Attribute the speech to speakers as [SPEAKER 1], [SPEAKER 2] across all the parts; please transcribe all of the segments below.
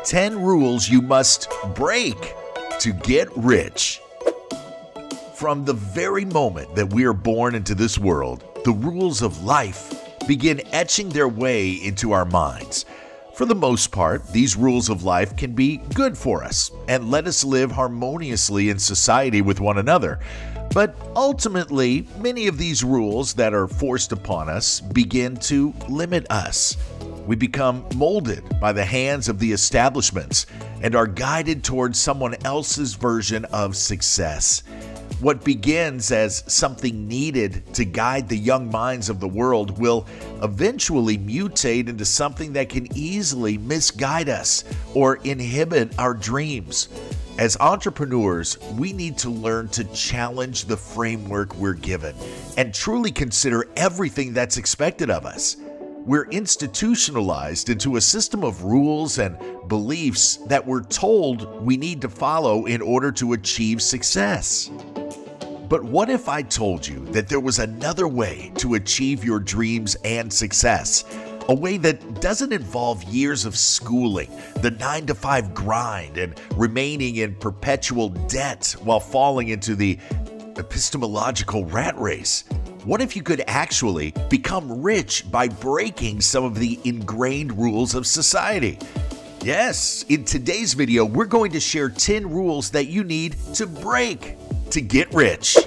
[SPEAKER 1] 10 rules you must break to get rich. From the very moment that we are born into this world, the rules of life begin etching their way into our minds. For the most part, these rules of life can be good for us and let us live harmoniously in society with one another. But ultimately, many of these rules that are forced upon us begin to limit us. We become molded by the hands of the establishments and are guided towards someone else's version of success. What begins as something needed to guide the young minds of the world will eventually mutate into something that can easily misguide us or inhibit our dreams. As entrepreneurs, we need to learn to challenge the framework we're given and truly consider everything that's expected of us. We're institutionalized into a system of rules and beliefs that we're told we need to follow in order to achieve success. But what if I told you that there was another way to achieve your dreams and success? A way that doesn't involve years of schooling, the 9-to-5 grind, and remaining in perpetual debt while falling into the epistemological rat race. What if you could actually become rich by breaking some of the ingrained rules of society? Yes, in today's video, we're going to share 10 rules that you need to break to get rich.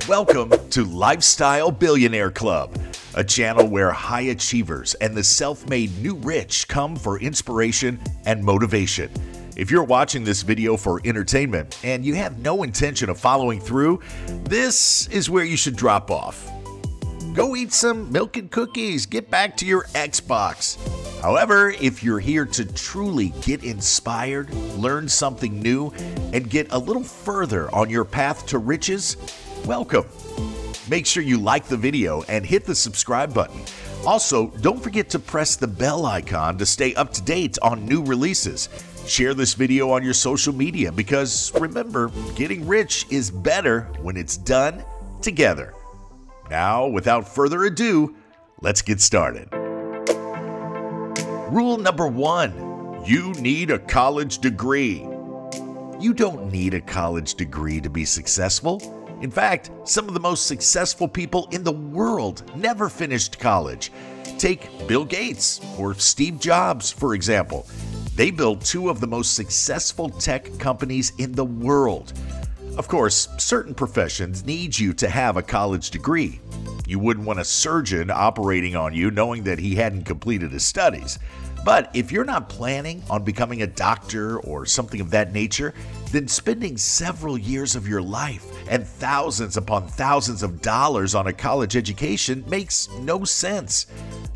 [SPEAKER 1] Welcome to Lifestyle Billionaire Club, a channel where high achievers and the self-made new rich come for inspiration and motivation. If you're watching this video for entertainment and you have no intention of following through, this is where you should drop off. Go eat some milk and cookies, get back to your Xbox. However, if you're here to truly get inspired, learn something new, and get a little further on your path to riches, welcome. Make sure you like the video and hit the subscribe button. Also, don't forget to press the bell icon to stay up to date on new releases. Share this video on your social media because remember, getting rich is better when it's done together. Now, without further ado, let's get started. Rule number 1, you need a college degree. You don't need a college degree to be successful. In fact, some of the most successful people in the world never finished college. Take Bill Gates or Steve Jobs, for example. They built 2 of the most successful tech companies in the world. Of course, certain professions need you to have a college degree. You wouldn't want a surgeon operating on you knowing that he hadn't completed his studies. But if you're not planning on becoming a doctor or something of that nature, then spending several years of your life and thousands upon thousands of dollars on a college education makes no sense.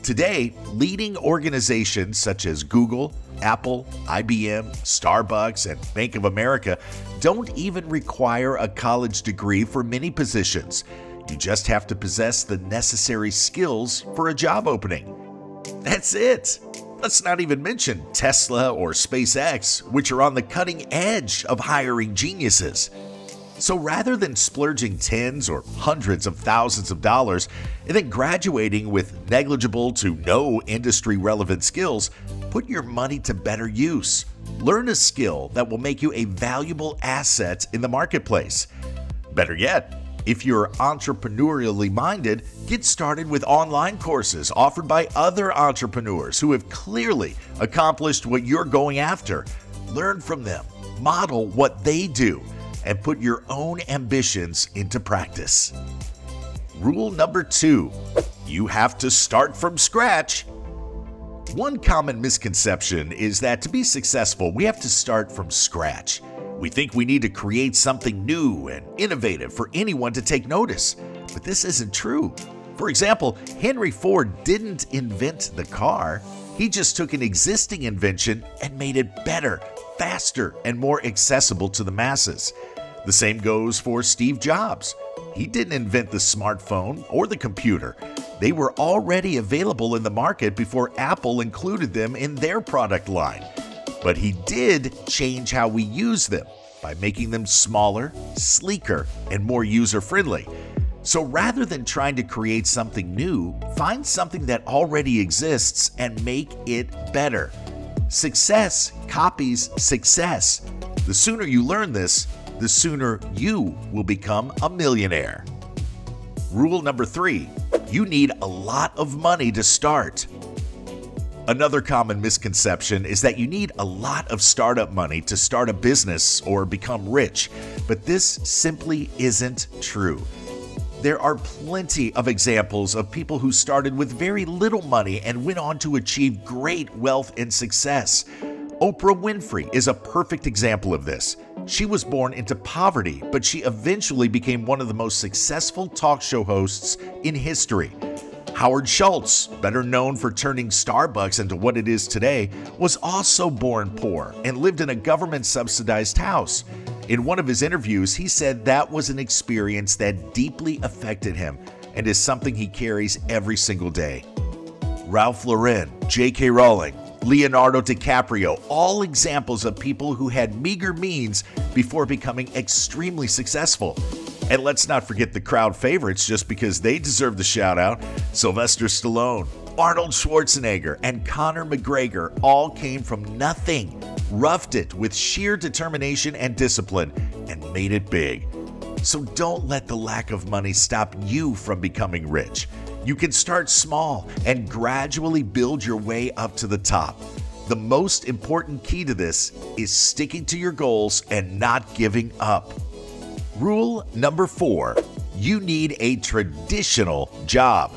[SPEAKER 1] Today, leading organizations such as Google, Apple, IBM, Starbucks, and Bank of America don't even require a college degree for many positions. You just have to possess the necessary skills for a job opening. That's it. Let's not even mention Tesla or SpaceX, which are on the cutting edge of hiring geniuses. So rather than splurging tens or hundreds of thousands of dollars and then graduating with negligible to no industry-relevant skills, put your money to better use. Learn a skill that will make you a valuable asset in the marketplace. Better yet, if you're entrepreneurially minded, get started with online courses offered by other entrepreneurs who have clearly accomplished what you're going after. Learn from them, model what they do, and put your own ambitions into practice. Rule number 2, you have to start from scratch. One common misconception is that to be successful, we have to start from scratch. We think we need to create something new and innovative for anyone to take notice, but this isn't true. For example, Henry Ford didn't invent the car. He just took an existing invention and made it better, faster, and more accessible to the masses. The same goes for Steve Jobs. He didn't invent the smartphone or the computer. They were already available in the market before Apple included them in their product line. but he did change how we use them by making them smaller, sleeker, and more user-friendly. So rather than trying to create something new, find something that already exists and make it better. Success copies success. The sooner you learn this, the sooner you will become a millionaire. Rule number 3, you need a lot of money to start. Another common misconception is that you need a lot of startup money to start a business or become rich, but this simply isn't true. There are plenty of examples of people who started with very little money and went on to achieve great wealth and success. Oprah Winfrey is a perfect example of this. She was born into poverty, but she eventually became one of the most successful talk show hosts in history. Howard Schultz, better known for turning Starbucks into what it is today, was also born poor and lived in a government-subsidized house. In one of his interviews, he said that was an experience that deeply affected him and is something he carries every single day. Ralph Lauren, J.K. Rowling, Leonardo DiCaprio, all examples of people who had meager means before becoming extremely successful. And let's not forget the crowd favorites just because they deserve the shout out. Sylvester Stallone, Arnold Schwarzenegger, and Conor McGregor all came from nothing, roughed it with sheer determination and discipline, and made it big. So don't let the lack of money stop you from becoming rich. You can start small and gradually build your way up to the top. The most important key to this is sticking to your goals and not giving up. Rule number 4, you need a traditional job.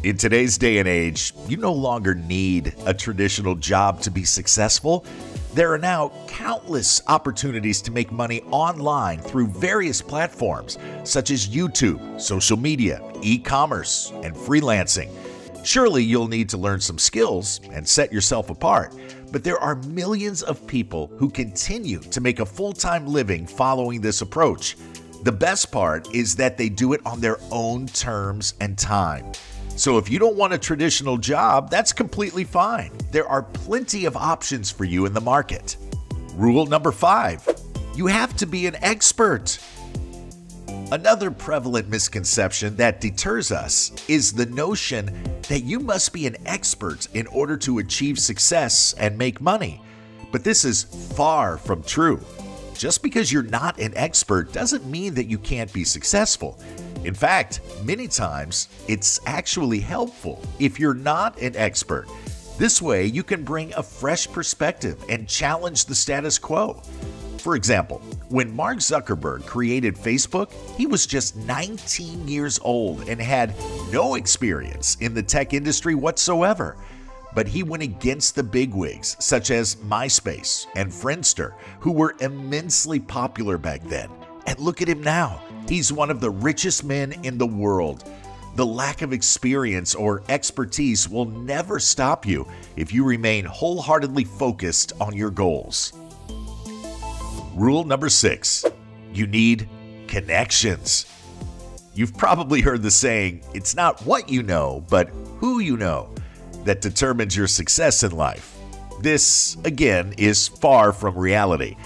[SPEAKER 1] In today's day and age, you no longer need a traditional job to be successful. There are now countless opportunities to make money online through various platforms such as YouTube, social media, e-commerce, and freelancing. Surely you'll need to learn some skills and set yourself apart, but there are millions of people who continue to make a full-time living following this approach. The best part is that they do it on their own terms and time. So if you don't want a traditional job, that's completely fine. There are plenty of options for you in the market. Rule number 5, you have to be an expert. Another prevalent misconception that deters us is the notion that you must be an expert in order to achieve success and make money. But this is far from true. Just because you're not an expert doesn't mean that you can't be successful. In fact, many times it's actually helpful if you're not an expert. This way, you can bring a fresh perspective and challenge the status quo. For example, when Mark Zuckerberg created Facebook, he was just 19 years old and had no experience in the tech industry whatsoever. But he went against the bigwigs, such as MySpace and Friendster, who were immensely popular back then. And look at him now. He's one of the richest men in the world. The lack of experience or expertise will never stop you if you remain wholeheartedly focused on your goals. Rule number 6, you need connections. You've probably heard the saying, it's not what you know, but who you know that determines your success in life. This, again, is far from reality.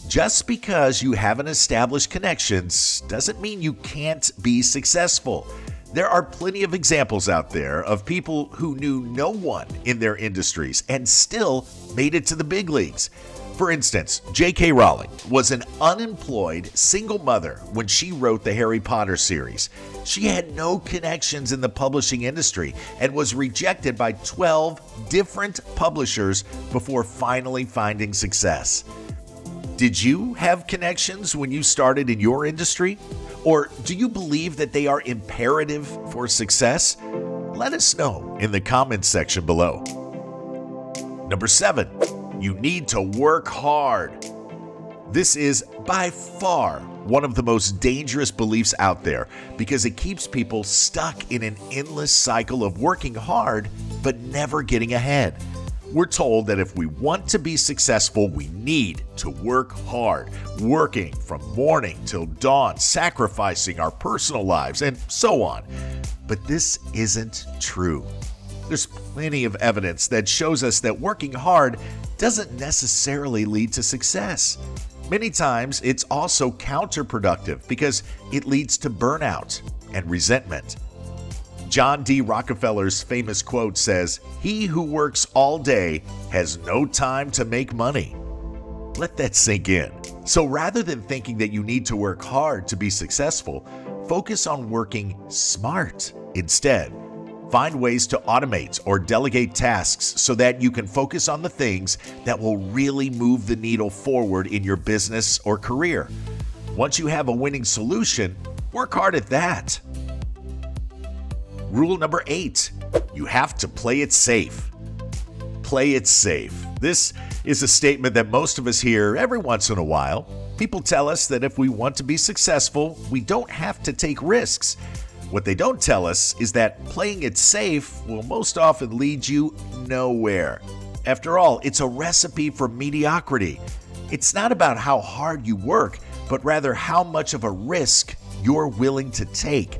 [SPEAKER 1] Just because you haven't established connections doesn't mean you can't be successful. There are plenty of examples out there of people who knew no one in their industries and still made it to the big leagues. For instance, J.K. Rowling was an unemployed single mother when she wrote the Harry Potter series. She had no connections in the publishing industry and was rejected by 12 different publishers before finally finding success. Did you have connections when you started in your industry? Or do you believe that they are imperative for success? Let us know in the comments section below. Number 7. You need to work hard. This is by far one of the most dangerous beliefs out there because it keeps people stuck in an endless cycle of working hard but never getting ahead. We're told that if we want to be successful, we need to work hard, working from morning till dawn, sacrificing our personal lives, and so on. But this isn't true. There's plenty of evidence that shows us that working hard doesn't necessarily lead to success. Many times, it's also counterproductive because it leads to burnout and resentment. John D. Rockefeller's famous quote says, "He who works all day has no time to make money." Let that sink in. So rather than thinking that you need to work hard to be successful, focus on working smart instead. Find ways to automate or delegate tasks so that you can focus on the things that will really move the needle forward in your business or career. Once you have a winning solution, work hard at that. Rule number 8, you have to play it safe. Play it safe. This is a statement that most of us hear every once in a while. People tell us that if we want to be successful, we don't have to take risks. What they don't tell us is that playing it safe will most often lead you nowhere. After all, it's a recipe for mediocrity. It's not about how hard you work, but rather how much of a risk you're willing to take.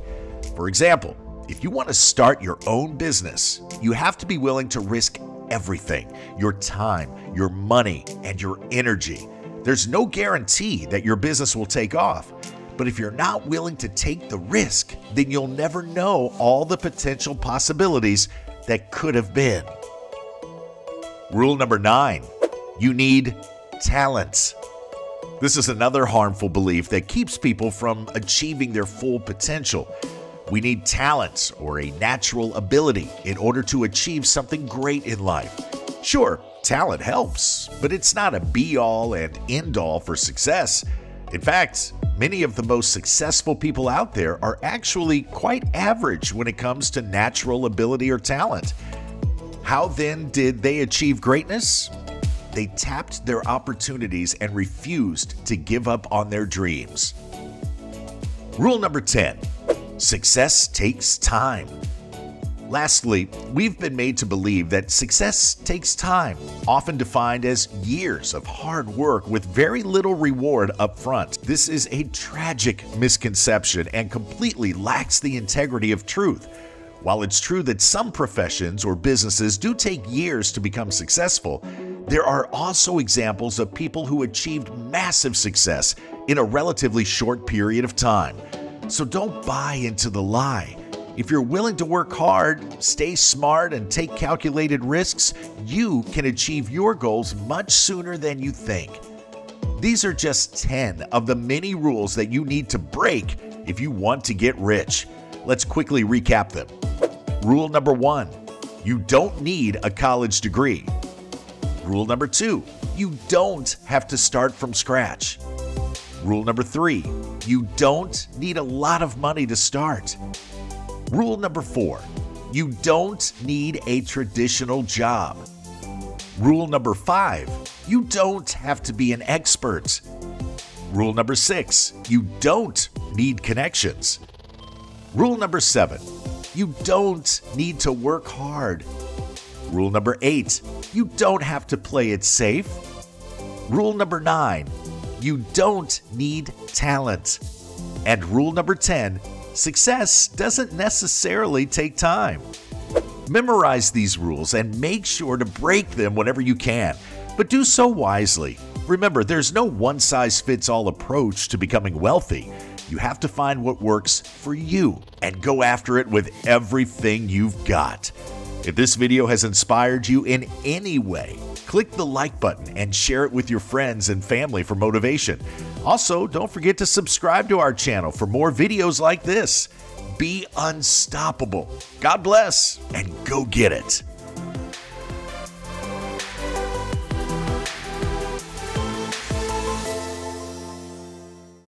[SPEAKER 1] For example, if you want to start your own business, you have to be willing to risk everything: your time, your money, and your energy. There's no guarantee that your business will take off. But if you're not willing to take the risk, then you'll never know all the potential possibilities that could have been. Rule number 9, you need talent. This is another harmful belief that keeps people from achieving their full potential. We need talent or a natural ability in order to achieve something great in life. Sure, talent helps, but it's not a be-all and end-all for success. In fact, many of the most successful people out there are actually quite average when it comes to natural ability or talent. How then did they achieve greatness? They tapped their opportunities and refused to give up on their dreams. Rule number 10, success takes time. Lastly, we've been made to believe that success takes time, often defined as years of hard work with very little reward up front. This is a tragic misconception and completely lacks the integrity of truth. While it's true that some professions or businesses do take years to become successful, there are also examples of people who achieved massive success in a relatively short period of time. So don't buy into the lie. If you're willing to work hard, stay smart, and take calculated risks, you can achieve your goals much sooner than you think. These are just 10 of the many rules that you need to break if you want to get rich. Let's quickly recap them. Rule number 1, you don't need a college degree. Rule number 2, you don't have to start from scratch. Rule number 3, you don't need a lot of money to start. Rule number 4, you don't need a traditional job. Rule number 5, you don't have to be an expert. Rule number 6, you don't need connections. Rule number 7, you don't need to work hard. Rule number 8, you don't have to play it safe. Rule number 9, you don't need talent. And rule number 10, success doesn't necessarily take time. Memorize these rules and make sure to break them whenever you can, but do so wisely. Remember, there's no one-size-fits-all approach to becoming wealthy. You have to find what works for you and go after it with everything you've got. If this video has inspired you in any way, click the like button and share it with your friends and family for motivation. Also, don't forget to subscribe to our channel for more videos like this. Be unstoppable. God bless, and go get it.